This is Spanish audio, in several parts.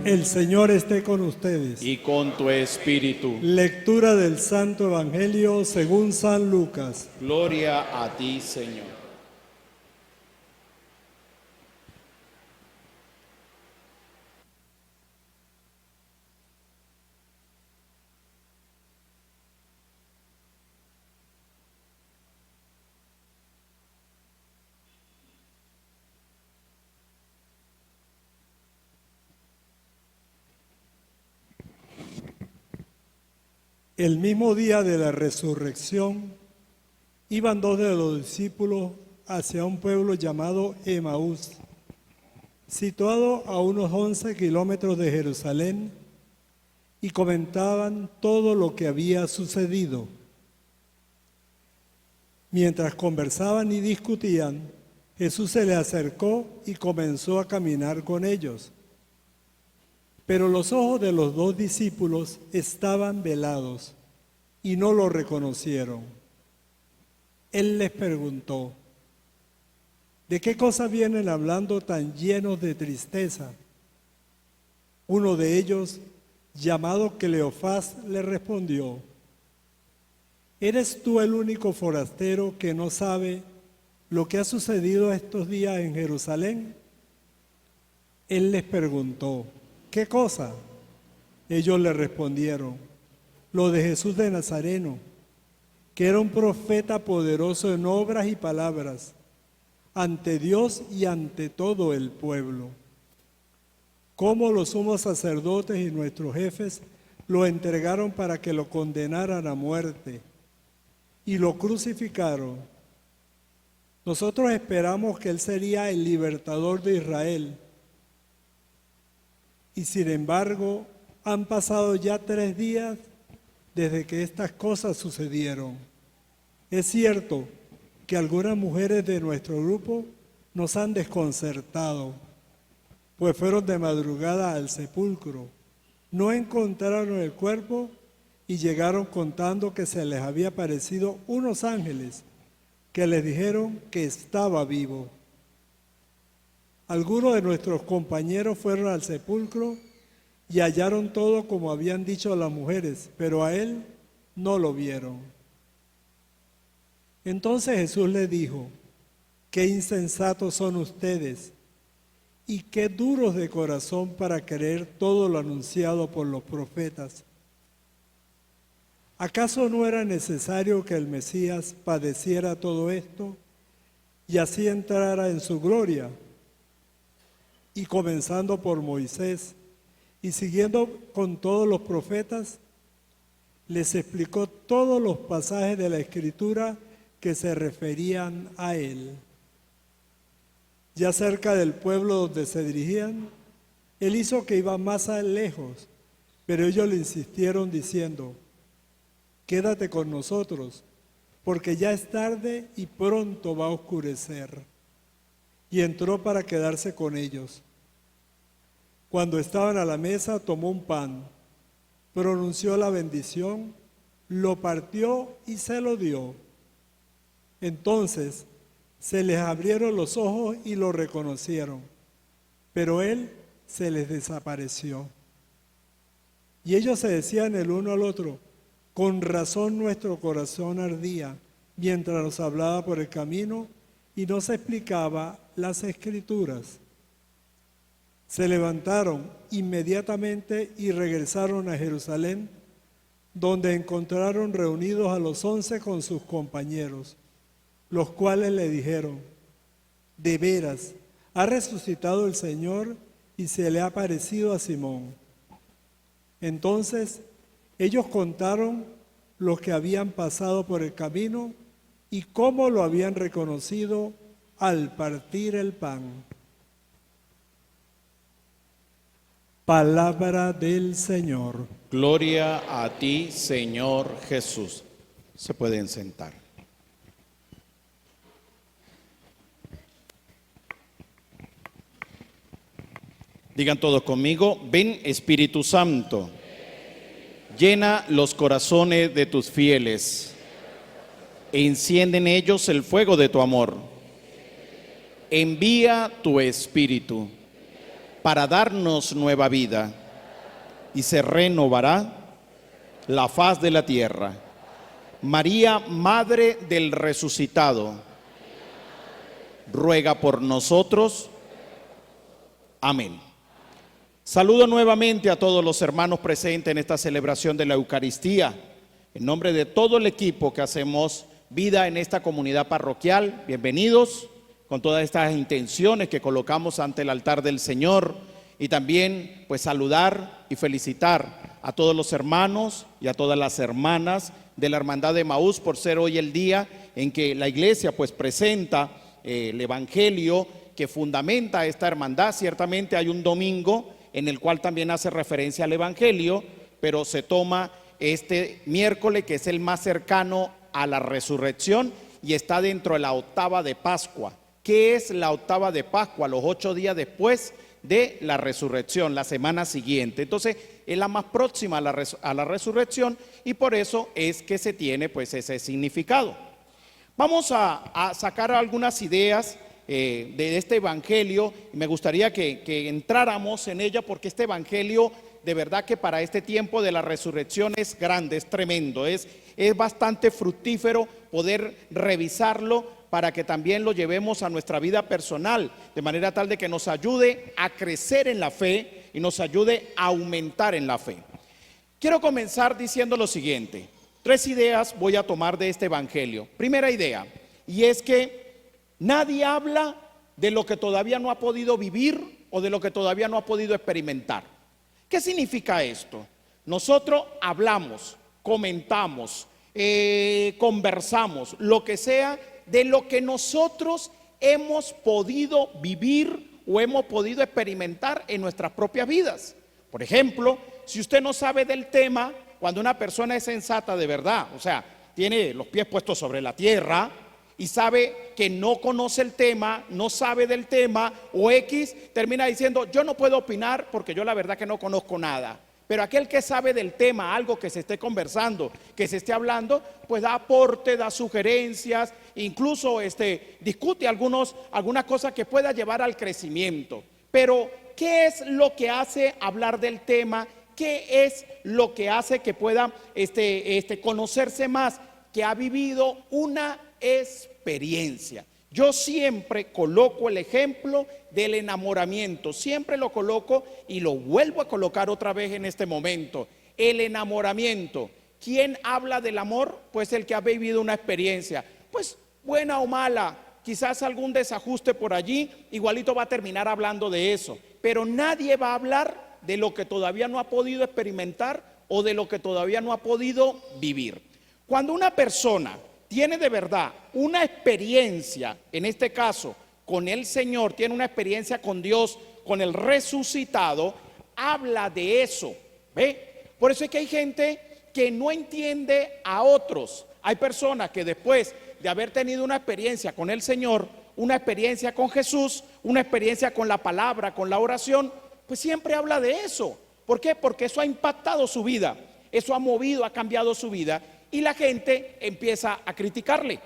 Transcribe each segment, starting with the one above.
El Señor esté con ustedes. Y con tu espíritu. Lectura del Santo Evangelio según San Lucas. Gloria a ti, Señor. El mismo día de la resurrección, iban dos de los discípulos hacia un pueblo llamado Emaús, situado a unos 11 kilómetros de Jerusalén, y comentaban todo lo que había sucedido. Mientras conversaban y discutían, Jesús se les acercó y comenzó a caminar con ellos. Pero los ojos de los dos discípulos estaban velados y no lo reconocieron. Él les preguntó: ¿de qué cosa vienen hablando tan llenos de tristeza? Uno de ellos, llamado Cleofás, le respondió: ¿eres tú el único forastero que no sabe lo que ha sucedido estos días en Jerusalén? Él les preguntó: ¿qué cosa? Ellos le respondieron: lo de Jesús de Nazareno, que era un profeta poderoso en obras y palabras, ante Dios y ante todo el pueblo. Cómo los sumos sacerdotes y nuestros jefes lo entregaron para que lo condenaran a muerte y lo crucificaron. Nosotros esperamos que él sería el libertador de Israel. Y sin embargo, han pasado ya 3 días desde que estas cosas sucedieron. Es cierto que algunas mujeres de nuestro grupo nos han desconcertado, pues fueron de madrugada al sepulcro, no encontraron el cuerpo y llegaron contando que se les había aparecido unos ángeles que les dijeron que estaba vivo. Algunos de nuestros compañeros fueron al sepulcro y hallaron todo como habían dicho las mujeres, pero a él no lo vieron. Entonces Jesús les dijo: qué insensatos son ustedes y qué duros de corazón para creer todo lo anunciado por los profetas. ¿Acaso no era necesario que el Mesías padeciera todo esto y así entrara en su gloria? Y comenzando por Moisés y siguiendo con todos los profetas, les explicó todos los pasajes de la Escritura que se referían a él. Ya cerca del pueblo donde se dirigían, él hizo que iba más lejos, pero ellos le insistieron diciendo: quédate con nosotros, porque ya es tarde y pronto va a oscurecer. Y entró para quedarse con ellos. Cuando estaban a la mesa, tomó un pan, pronunció la bendición, lo partió y se lo dio. Entonces se les abrieron los ojos y lo reconocieron, pero él se les desapareció. Y ellos se decían el uno al otro: con razón nuestro corazón ardía mientras nos hablaba por el camino y nos explicaba las Escrituras. Se levantaron inmediatamente y regresaron a Jerusalén, donde encontraron reunidos a los 11 con sus compañeros, los cuales le dijeron: de veras, ha resucitado el Señor y se le ha aparecido a Simón. Entonces ellos contaron lo que habían pasado por el camino y cómo lo habían reconocido al partir el pan. Palabra del Señor. Gloria a ti, Señor Jesús. Se pueden sentar. Digan todos conmigo: ven, Espíritu Santo, llena los corazones de tus fieles e enciende en ellos el fuego de tu amor. Envía tu Espíritu para darnos nueva vida, y se renovará la faz de la tierra. María, Madre del Resucitado, ruega por nosotros. Amén. Saludo nuevamente a todos los hermanos presentes en esta celebración de la Eucaristía. En nombre de todo el equipo que hacemos vida en esta comunidad parroquial, bienvenidos con todas estas intenciones que colocamos ante el altar del Señor, y también pues saludar y felicitar a todos los hermanos y a todas las hermanas de la Hermandad de Emaús por ser hoy el día en que la iglesia pues presenta el Evangelio que fundamenta esta hermandad. Ciertamente hay un domingo en el cual también hace referencia al Evangelio, pero se toma este miércoles, que es el más cercano a la resurrección, y está dentro de la octava de Pascua. ¿Qué es la octava de Pascua? Los 8 días después de la resurrección, la semana siguiente. Entonces es la más próxima a la resurrección, y por eso es que se tiene pues ese significado. Vamos a sacar algunas ideas de este Evangelio. Me gustaría que entráramos en ella, porque este Evangelio de verdad que para este tiempo de la resurrección es grande, es tremendo, es bastante fructífero poder revisarlo para que también lo llevemos a nuestra vida personal, de manera tal de que nos ayude a crecer en la fe y nos ayude a aumentar en la fe. Quiero comenzar diciendo lo siguiente. 3 ideas voy a tomar de este Evangelio. Primera idea, y es que nadie habla de lo que todavía no ha podido vivir o de lo que todavía no ha podido experimentar. ¿Qué significa esto? Nosotros hablamos, comentamos, conversamos, lo que sea, de lo que nosotros hemos podido vivir o hemos podido experimentar en nuestras propias vidas. Por ejemplo, si usted no sabe del tema, cuando una persona es sensata de verdad, o sea, tiene los pies puestos sobre la tierra y sabe que no conoce el tema, no sabe del tema o X, termina diciendo: yo no puedo opinar porque yo la verdad que no conozco nada. Pero aquel que sabe del tema, algo que se esté conversando, que se esté hablando, pues da aporte, da sugerencias, incluso discute algunas cosas que pueda llevar al crecimiento. Pero ¿qué es lo que hace hablar del tema? ¿Qué es lo que hace que pueda conocerse más? Que ha vivido una experiencia. Yo siempre coloco el ejemplo del enamoramiento, siempre lo coloco y lo vuelvo a colocar otra vez en este momento. El enamoramiento. ¿Quién habla del amor? Pues el que ha vivido una experiencia, pues buena o mala, quizás algún desajuste por allí, igualito va a terminar hablando de eso, pero nadie va a hablar de lo que todavía no ha podido experimentar o de lo que todavía no ha podido vivir. Cuando una persona tiene de verdad una experiencia, en este caso con el Señor, tiene una experiencia con Dios, con el resucitado, habla de eso, ¿ve? Por eso es que hay gente que no entiende a otros. Hay personas que después de haber tenido una experiencia con el Señor, una experiencia con Jesús, una experiencia con la palabra, con la oración, pues siempre habla de eso. ¿Por qué? Porque eso ha impactado su vida, eso ha movido, ha cambiado su vida. Y la gente empieza a criticarle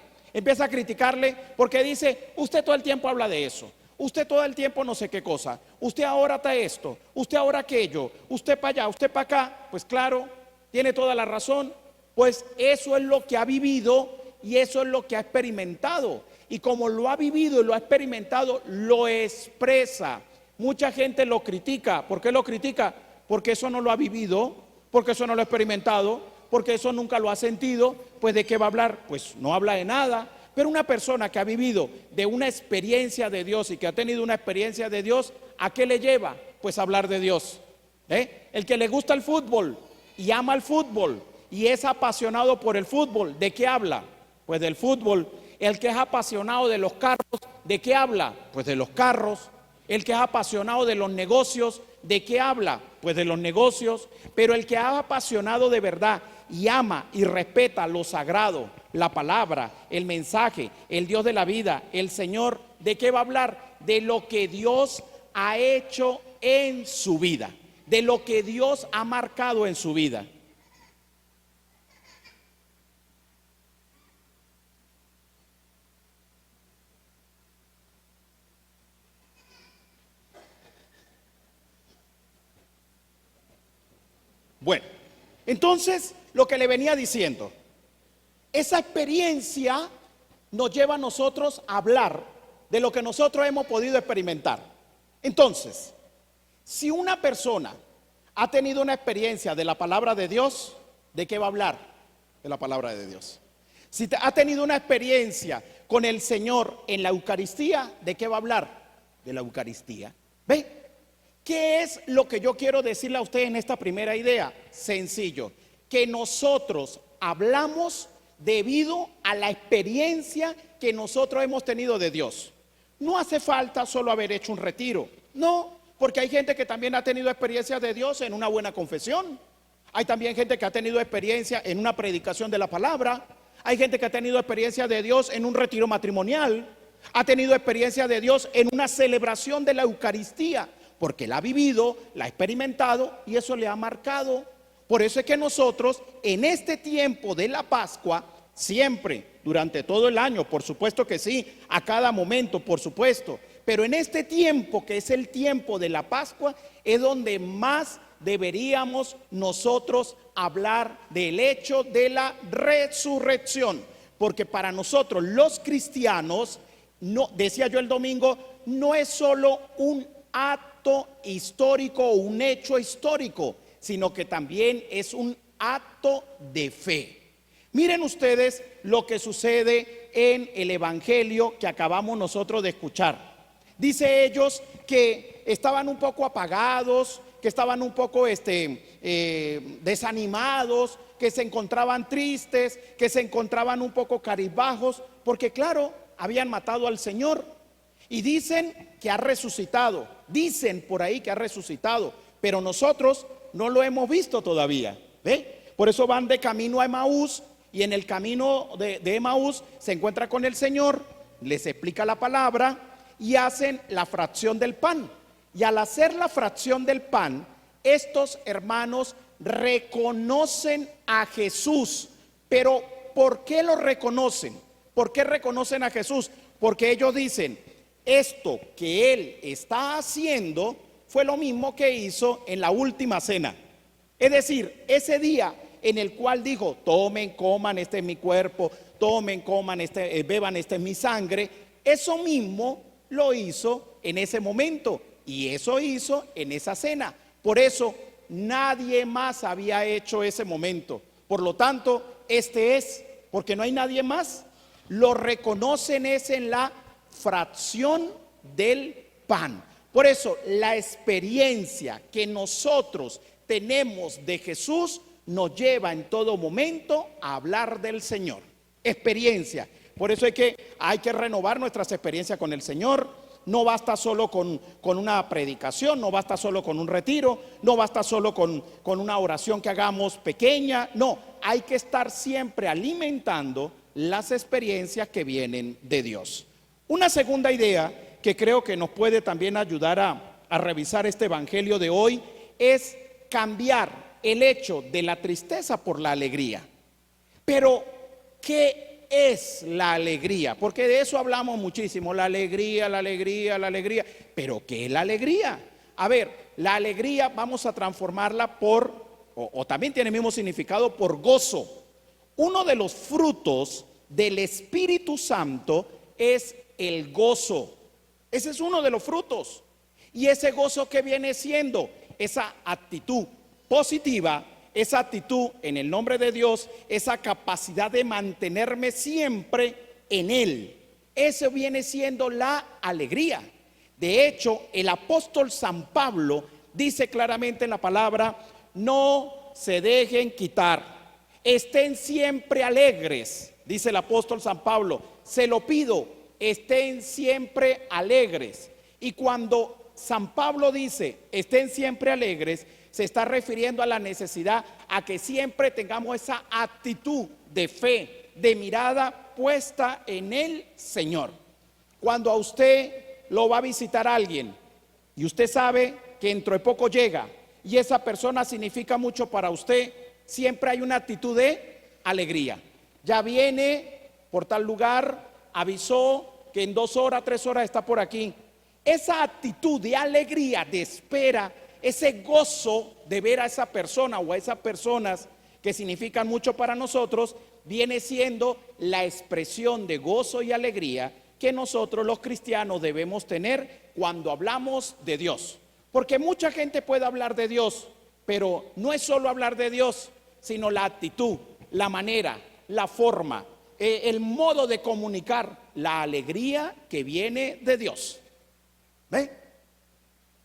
porque dice: usted todo el tiempo habla de eso, usted todo el tiempo no sé qué cosa, usted ahora está esto, usted ahora aquello, usted para allá, usted para acá. Pues claro, tiene toda la razón, pues eso es lo que ha vivido y eso es lo que ha experimentado. Y como lo ha vivido y lo ha experimentado, lo expresa. Mucha gente lo critica. ¿Por qué lo critica? Porque eso no lo ha vivido, porque eso no lo ha experimentado, porque eso nunca lo ha sentido. Pues ¿de qué va a hablar? Pues no habla de nada. Pero una persona que ha vivido de una experiencia de Dios y que ha tenido una experiencia de Dios, ¿a qué le lleva? Pues a hablar de Dios. El que le gusta el fútbol y ama el fútbol y es apasionado por el fútbol, ¿de qué habla? Pues del fútbol. El que es apasionado de los carros, ¿de qué habla? Pues de los carros. El que es apasionado de los negocios, ¿de qué habla? Pues de los negocios. Pero el que es apasionado de verdad y ama y respeta lo sagrado, la palabra, el mensaje, el Dios de la vida, el Señor, ¿de qué va a hablar? De lo que Dios ha hecho en su vida, de lo que Dios ha marcado en su vida. Bueno, entonces lo que le venía diciendo, esa experiencia nos lleva a nosotros a hablar de lo que nosotros hemos podido experimentar. Entonces, si una persona ha tenido una experiencia de la palabra de Dios, ¿de qué va a hablar? De la palabra de Dios. Si ha tenido una experiencia con el Señor en la Eucaristía, ¿de qué va a hablar? De la Eucaristía. ¿Ve? ¿Qué es lo que yo quiero decirle a ustedes en esta primera idea? Sencillo, que nosotros hablamos debido a la experiencia que nosotros hemos tenido de Dios. No hace falta solo haber hecho un retiro, no, porque hay gente que también ha tenido experiencias de Dios en una buena confesión. Hay también gente que ha tenido experiencia en una predicación de la palabra. Hay gente que ha tenido experiencia de Dios en un retiro matrimonial. Ha tenido experiencia de Dios en una celebración de la Eucaristía, porque la ha vivido, la ha experimentado y eso le ha marcado. Por eso es que nosotros en este tiempo de la Pascua, siempre, durante todo el año, por supuesto que sí, a cada momento, por supuesto, pero en este tiempo que es el tiempo de la Pascua, es donde más deberíamos nosotros hablar del hecho de la resurrección, porque para nosotros los cristianos, no, decía yo el domingo, no es solo un acto histórico o un hecho histórico, sino que también es un acto de fe. Miren ustedes lo que sucede en el evangelio que acabamos nosotros de escuchar. Dice ellos que estaban un poco apagados, que estaban un poco desanimados, que se encontraban tristes, que se encontraban un poco cabizbajos, porque claro, habían matado al Señor. Y dicen que ha resucitado, dicen por ahí que ha resucitado, pero nosotros no lo hemos visto todavía. ¿Ve? Por eso van de camino a Emaús, y en el camino de Emaús se encuentra con el Señor, les explica la palabra y hacen la fracción del pan. Y al hacer la fracción del pan, estos hermanos reconocen a Jesús. Pero ¿por qué lo reconocen? ¿Por qué reconocen a Jesús? Porque ellos dicen, esto que Él está haciendo fue lo mismo que hizo en la última cena. Es decir, ese día en el cual dijo, tomen, coman, este es mi cuerpo, tomen, coman, beban, este es mi sangre. Eso mismo lo hizo en ese momento y eso hizo en esa cena. Por eso nadie más había hecho ese momento. Por lo tanto, este es, porque no hay nadie más. Lo reconocen es en la fracción del pan. Por eso la experiencia que nosotros tenemos de Jesús nos lleva en todo momento a hablar del Señor. Experiencia. Por eso hay que renovar nuestras experiencias con el Señor. No basta solo con una predicación, no basta solo con un retiro, no basta solo con una oración que hagamos pequeña. No, hay que estar siempre alimentando las experiencias que vienen de Dios. Una segunda idea que creo que nos puede también ayudar a revisar este evangelio de hoy es cambiar el hecho de la tristeza por la alegría. Pero, ¿qué es la alegría? Porque de eso hablamos muchísimo, la alegría, la alegría, la alegría. Pero, ¿qué es la alegría? A ver, la alegría vamos a transformarla por, o también tiene el mismo significado, por gozo. Uno de los frutos del Espíritu Santo es el gozo. Ese es uno de los frutos. Y ese gozo que viene siendo esa actitud positiva, esa actitud en el nombre de Dios, esa capacidad de mantenerme siempre en Él. Eso viene siendo la alegría. De hecho, el apóstol San Pablo dice claramente en la palabra, no se dejen quitar, estén siempre alegres, dice el apóstol San Pablo, se lo pido, estén siempre alegres. Y cuando San Pablo dice, estén siempre alegres, se está refiriendo a la necesidad a que siempre tengamos esa actitud de fe, de mirada puesta en el Señor. Cuando a usted lo va a visitar alguien y usted sabe que dentro de poco llega y esa persona significa mucho para usted, siempre hay una actitud de alegría. Ya viene por tal lugar, avisó que en 2 horas, 3 horas está por aquí. Esa actitud de alegría, de espera, ese gozo de ver a esa persona o a esas personas que significan mucho para nosotros, viene siendo la expresión de gozo y alegría que nosotros los cristianos debemos tener cuando hablamos de Dios. Porque mucha gente puede hablar de Dios, pero no es solo hablar de Dios, sino la actitud, la manera, la forma, el modo de comunicar la alegría que viene de Dios. ¿Ve?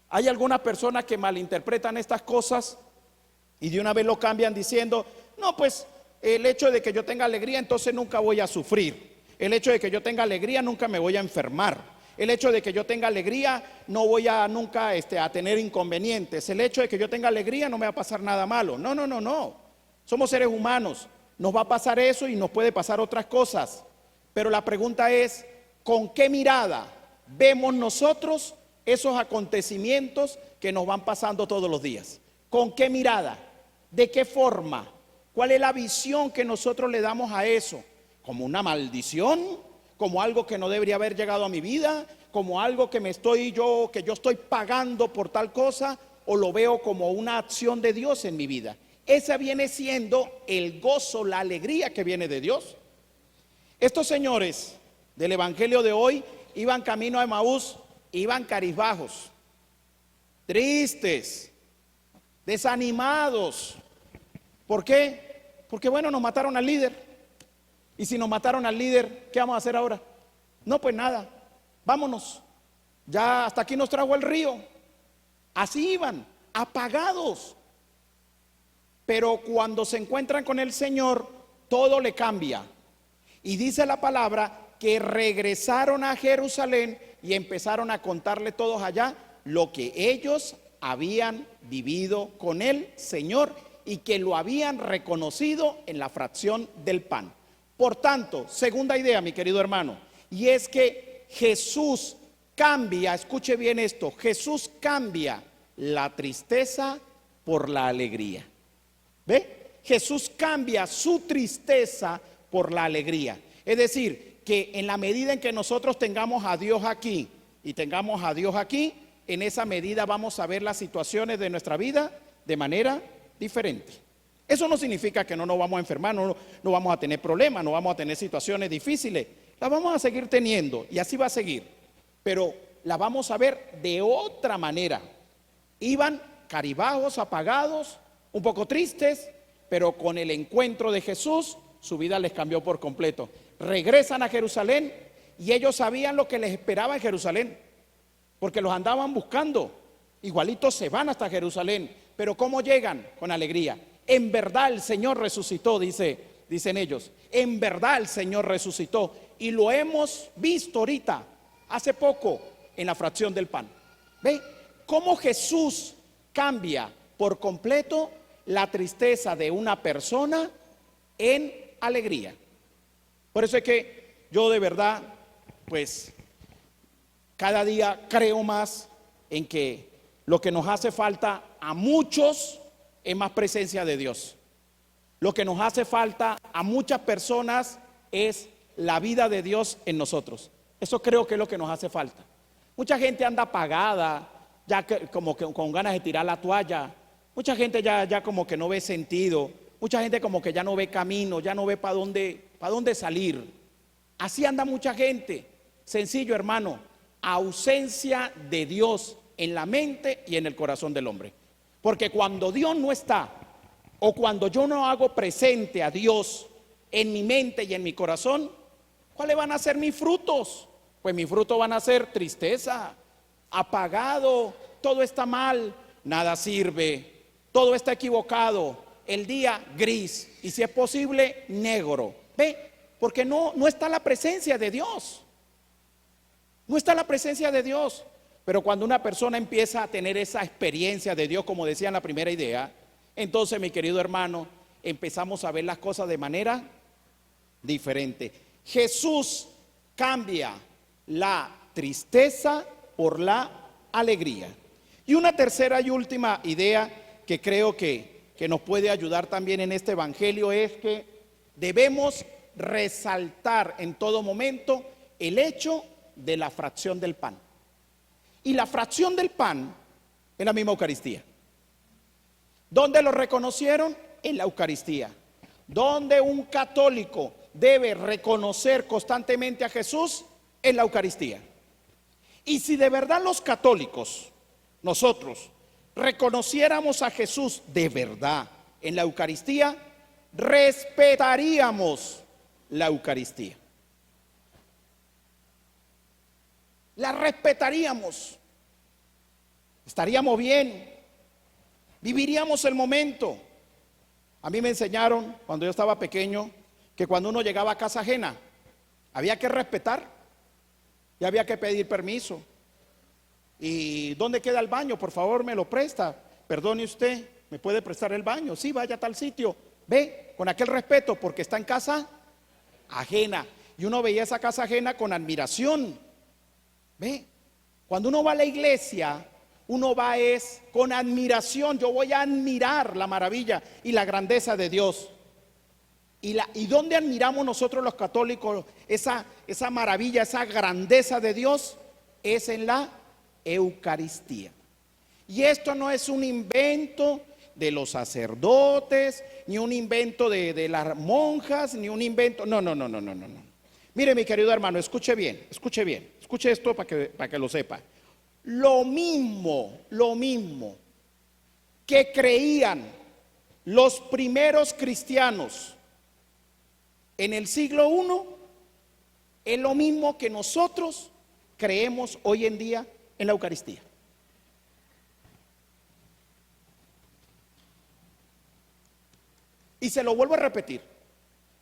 Hay algunas personas que malinterpretan estas cosas y de una vez lo cambian diciendo, no, pues el hecho de que yo tenga alegría, entonces nunca voy a sufrir. El hecho de que yo tenga alegría, nunca me voy a enfermar. El hecho de que yo tenga alegría, no voy a nunca a tener inconvenientes. El hecho de que yo tenga alegría, no me va a pasar nada malo. No, no, no, no. Somos seres humanos. Nos va a pasar eso y nos puede pasar otras cosas. Pero la pregunta es, ¿con qué mirada vemos nosotros esos acontecimientos que nos van pasando todos los días? ¿Con qué mirada? ¿De qué forma? ¿Cuál es la visión que nosotros le damos a eso? ¿Como una maldición? ¿Como algo que no debería haber llegado a mi vida? ¿Como algo que yo estoy pagando por tal cosa? ¿O lo veo como una acción de Dios en mi vida? Esa viene siendo el gozo, la alegría que viene de Dios. Estos señores del evangelio de hoy iban camino a Emaús, iban cabizbajos, tristes, desanimados. ¿Por qué? Porque bueno, nos mataron al líder. Y si nos mataron al líder, ¿qué vamos a hacer ahora? No, pues nada, vámonos. Ya hasta aquí nos trajo el río. Así iban, apagados. Pero cuando se encuentran con el Señor, todo le cambia. Y dice la palabra que regresaron a Jerusalén y empezaron a contarle todos allá lo que ellos habían vivido con el Señor y que lo habían reconocido en la fracción del pan. Por tanto, segunda idea, mi querido hermano, y es que Jesús cambia, escuche bien esto, Jesús cambia la tristeza por la alegría. ¿Ve? Jesús cambia su tristeza por la alegría. Es decir, que en la medida en que nosotros tengamos a Dios aquí y tengamos a Dios aquí, en esa medida vamos a ver las situaciones de nuestra vida de manera diferente. Eso no significa que no nos vamos a enfermar, no vamos a tener problemas, no vamos a tener situaciones difíciles. Las vamos a seguir teniendo y así va a seguir. Pero las vamos a ver de otra manera. Iban cabizbajos, apagados, un poco tristes, pero con el encuentro de Jesús, su vida les cambió por completo. Regresan a Jerusalén y ellos sabían lo que les esperaba en Jerusalén, porque los andaban buscando. Igualitos se van hasta Jerusalén, pero ¿cómo llegan? Con alegría. En verdad el Señor resucitó, dicen ellos. En verdad el Señor resucitó y lo hemos visto ahorita, hace poco, en la fracción del pan. ¿Ve? Cómo Jesús cambia por completo la tristeza de una persona en alegría. Por eso es que yo de verdad, pues, cada día creo más en que lo que nos hace falta a muchos es más presencia de Dios. Lo que nos hace falta a muchas personas es la vida de Dios en nosotros. Eso creo que es lo que nos hace falta. Mucha gente anda apagada, ya como que con ganas de tirar la toalla. Mucha gente ya como que no ve sentido. Mucha gente como que ya no ve camino, ya no ve para dónde salir. Así anda mucha gente. Sencillo, hermano, ausencia de Dios en la mente y en el corazón del hombre. Porque cuando Dios no está, o cuando yo no hago presente a Dios en mi mente y en mi corazón, ¿cuáles van a ser mis frutos? Pues mis frutos van a ser tristeza, apagado, todo está mal, nada sirve, todo está equivocado, el día gris y si es posible negro. ¿Ve? Porque no está la presencia de Dios. No está la presencia de Dios. Pero cuando una persona empieza a tener esa experiencia de Dios, como decía en la primera idea, entonces, mi querido hermano, empezamos a ver las cosas de manera diferente. Jesús cambia la tristeza por la alegría. Y una tercera y última idea que creo que nos puede ayudar también en este evangelio es que debemos resaltar en todo momento el hecho de la fracción del pan. Y la fracción del pan En la misma Eucaristía. ¿Dónde lo reconocieron? En la Eucaristía. ¿Dónde un católico debe reconocer constantemente a Jesús? En la Eucaristía. Y si de verdad los católicos, nosotros, reconociéramos a Jesús de verdad en la Eucaristía, respetaríamos la Eucaristía. La respetaríamos. Estaríamos bien. Viviríamos el momento. A mí me enseñaron cuando yo estaba pequeño que cuando uno llegaba a casa ajena había que respetar y había que pedir permiso. ¿Y dónde queda el baño? Por favor, me lo presta. Perdone usted, ¿me puede prestar el baño? Sí, vaya a tal sitio. Ve, con aquel respeto, porque está en casa ajena. Y uno veía esa casa ajena con admiración. Ve, cuando uno va a la iglesia, uno va es con admiración. Yo voy a admirar la maravilla y la grandeza de Dios. ¿Y dónde admiramos nosotros los católicos esa maravilla, esa grandeza de Dios? Es en la Eucaristía. Y esto no es un invento de los sacerdotes, ni un invento de las monjas, ni un invento. No. Mire, mi querido hermano, escuche bien, escuche esto para que lo sepa. Lo mismo que creían los primeros cristianos en el siglo I, es lo mismo que nosotros creemos hoy en día en la Eucaristía. Y se lo vuelvo a repetir,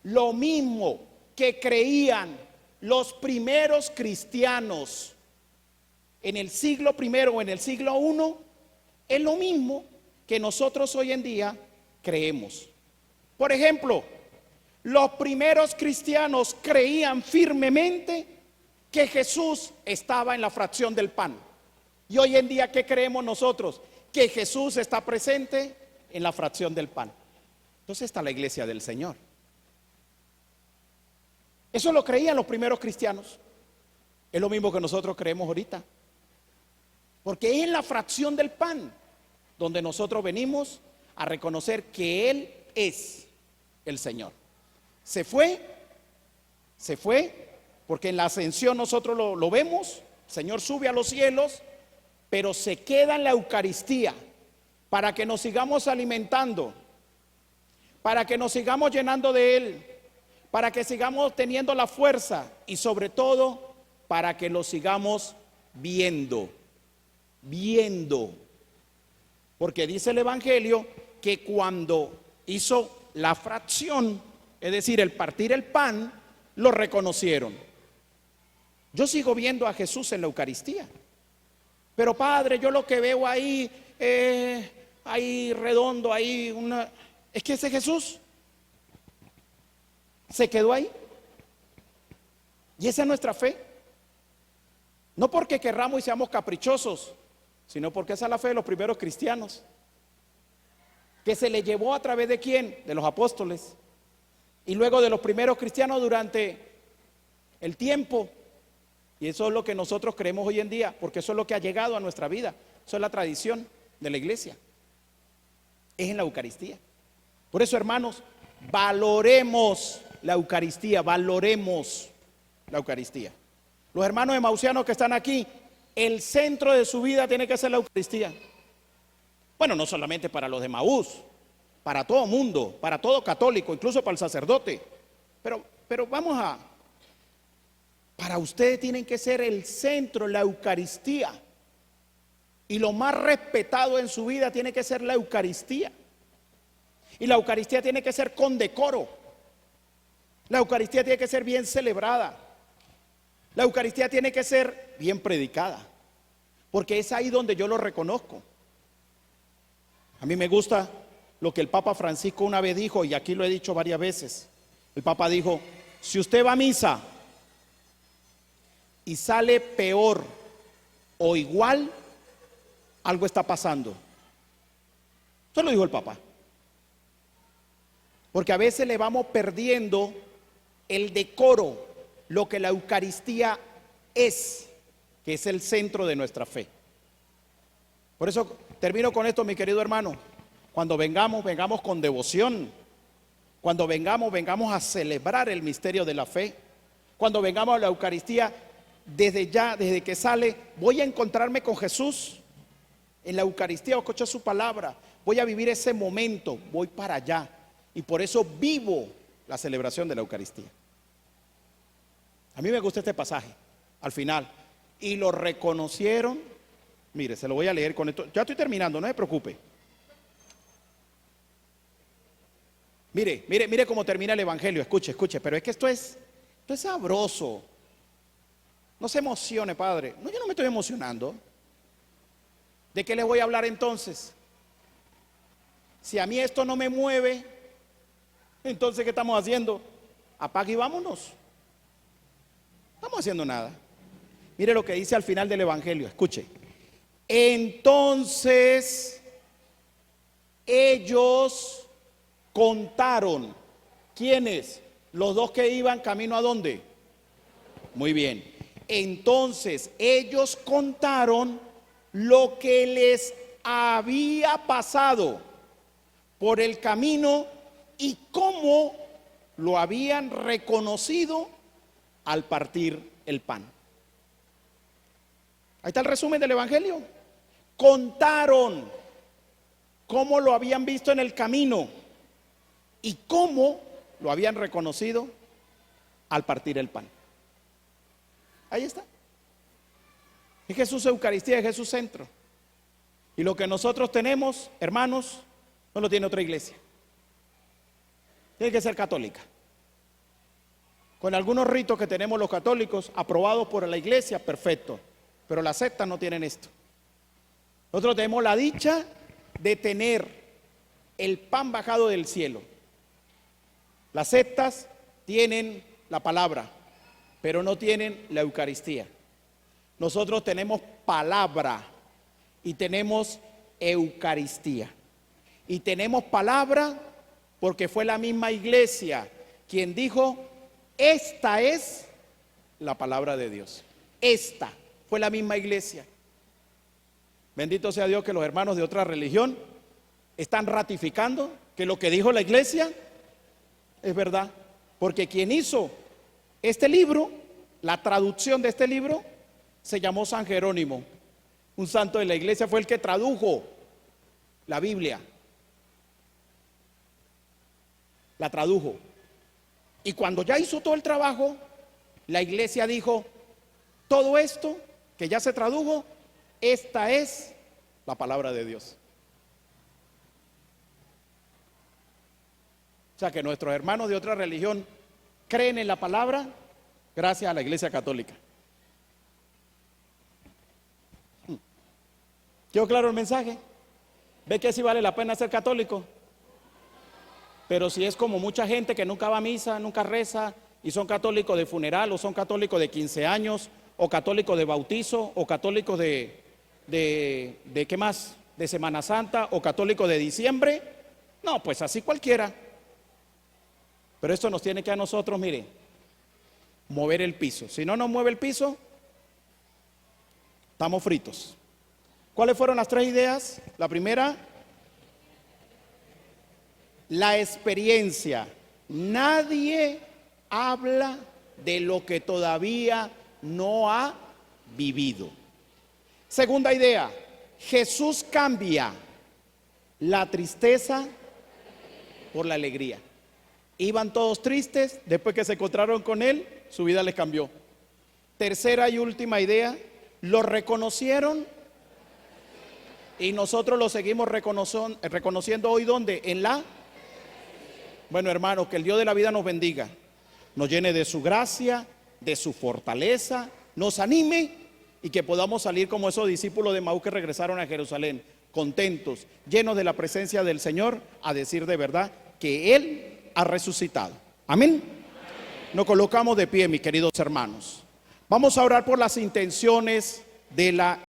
lo mismo que creían los primeros cristianos en el siglo I o en el siglo I, es lo mismo que nosotros hoy en día creemos. Por ejemplo, los primeros cristianos creían firmemente que Jesús estaba en la fracción del pan. Y hoy en día, ¿qué creemos nosotros? Que Jesús está presente en la fracción del pan. Entonces está la iglesia del Señor. Eso lo creían los primeros cristianos. Es lo mismo que nosotros creemos ahorita. Porque es en la fracción del pan donde nosotros venimos a reconocer que Él es el Señor. Se fue, porque en la ascensión nosotros lo vemos, el Señor sube a los cielos, pero se queda en la Eucaristía para que nos sigamos alimentando, para que nos sigamos llenando de Él, para que sigamos teniendo la fuerza y sobre todo para que lo sigamos viendo. Porque dice el Evangelio que cuando hizo la fracción, es decir, el partir el pan, lo reconocieron. Yo sigo viendo a Jesús en la Eucaristía. Pero Padre, yo lo que veo ahí redondo, es que ese Jesús se quedó ahí. Y esa es nuestra fe. No porque querramos y seamos caprichosos, sino porque esa es la fe de los primeros cristianos. Que se le llevó a través de ¿quién? De los apóstoles. Y luego de los primeros cristianos durante el tiempo. Y eso es lo que nosotros creemos hoy en día, porque eso es lo que ha llegado a nuestra vida. Eso es la tradición de la iglesia. Es en la Eucaristía. Por eso, hermanos, valoremos la Eucaristía, valoremos la Eucaristía. Los hermanos emausianos que están aquí, el centro de su vida tiene que ser la Eucaristía. Bueno, no solamente para los de Emaús, para todo mundo, para todo católico, incluso para el sacerdote. Pero para ustedes tienen que ser el centro, la Eucaristía. Y lo más respetado en su vida tiene que ser la Eucaristía. Y la Eucaristía tiene que ser con decoro. La Eucaristía tiene que ser bien celebrada. La Eucaristía tiene que ser bien predicada. Porque es ahí donde yo lo reconozco. A mí me gusta lo que el Papa Francisco una vez dijo, y aquí lo he dicho varias veces. El Papa dijo, si usted va a misa y sale peor o igual, algo está pasando. Eso lo dijo el Papa. Porque a veces le vamos perdiendo el decoro, lo que la Eucaristía es, que es el centro de nuestra fe. Por eso termino con esto, mi querido hermano. Cuando vengamos, vengamos con devoción. Cuando vengamos, vengamos a celebrar el misterio de la fe. Cuando vengamos a la Eucaristía, desde ya, desde que sale, voy a encontrarme con Jesús. En la Eucaristía voy a escuchar su palabra. Voy a vivir ese momento, voy para allá. Y por eso vivo la celebración de la Eucaristía. A mí me gusta este pasaje, al final. Y lo reconocieron. Mire, se lo voy a leer con esto. Ya estoy terminando, no se preocupe. Mire cómo termina el Evangelio. Escuche, pero es que esto es sabroso. No se emocione, padre. No, yo no me estoy emocionando. ¿De qué les voy a hablar entonces? Si a mí esto no me mueve, entonces ¿qué estamos haciendo? Apague y vámonos. No estamos haciendo nada. Mire lo que dice al final del Evangelio. Escuche. Entonces ellos contaron. ¿Quiénes? Los dos que iban camino ¿a dónde? Muy bien. Entonces ellos contaron lo que les había pasado por el camino y cómo lo habían reconocido al partir el pan. Ahí está el resumen del Evangelio. Contaron cómo lo habían visto en el camino y cómo lo habían reconocido al partir el pan. Ahí está. Es Jesús Eucaristía, es Jesús centro. Y lo que nosotros tenemos, hermanos, no lo tiene otra iglesia. Tiene que ser católica. Con algunos ritos que tenemos los católicos, aprobados por la iglesia, perfecto. Pero las sectas no tienen esto. Nosotros tenemos la dicha de tener el pan bajado del cielo. Las sectas tienen la palabra, pero no tienen la Eucaristía. Nosotros tenemos palabra y tenemos Eucaristía. Y tenemos palabra porque fue la misma iglesia quien dijo, esta es la palabra de Dios. Esta fue la misma iglesia. Bendito sea Dios que los hermanos de otra religión están ratificando que lo que dijo la iglesia es verdad. Porque quien hizo este libro, la traducción de este libro, se llamó San Jerónimo. Un santo de la iglesia, fue el que tradujo la Biblia. La tradujo. Y cuando ya hizo todo el trabajo, la iglesia dijo, todo esto que ya se tradujo, esta es la palabra de Dios. O sea que nuestros hermanos de otra religión creen en la palabra gracias a la iglesia católica. ¿Quedó claro el mensaje? ¿Ve que sí vale la pena ser católico? Pero si es como mucha gente que nunca va a misa, nunca reza, y son católicos de funeral, o son católicos de 15 años, o católicos de bautizo, o católicos de ¿qué más? De Semana Santa, o católicos de diciembre, no, pues así cualquiera. Pero esto nos tiene que a nosotros, mire, mover el piso. Si no nos mueve el piso, estamos fritos. ¿Cuáles fueron las tres ideas? La primera, la experiencia. Nadie habla de lo que todavía no ha vivido. Segunda idea, Jesús cambia la tristeza por la alegría. Iban todos tristes, después que se encontraron con Él, su vida les cambió. Tercera y última idea, lo reconocieron y nosotros lo seguimos reconociendo hoy. ¿Dónde? En la... Bueno, hermanos, que el Dios de la vida nos bendiga, nos llene de su gracia, de su fortaleza, nos anime y que podamos salir como esos discípulos de Emaús que regresaron a Jerusalén, contentos, llenos de la presencia del Señor, a decir de verdad que Él ha resucitado. Amén. Nos colocamos de pie, mis queridos hermanos. Vamos a orar por las intenciones de la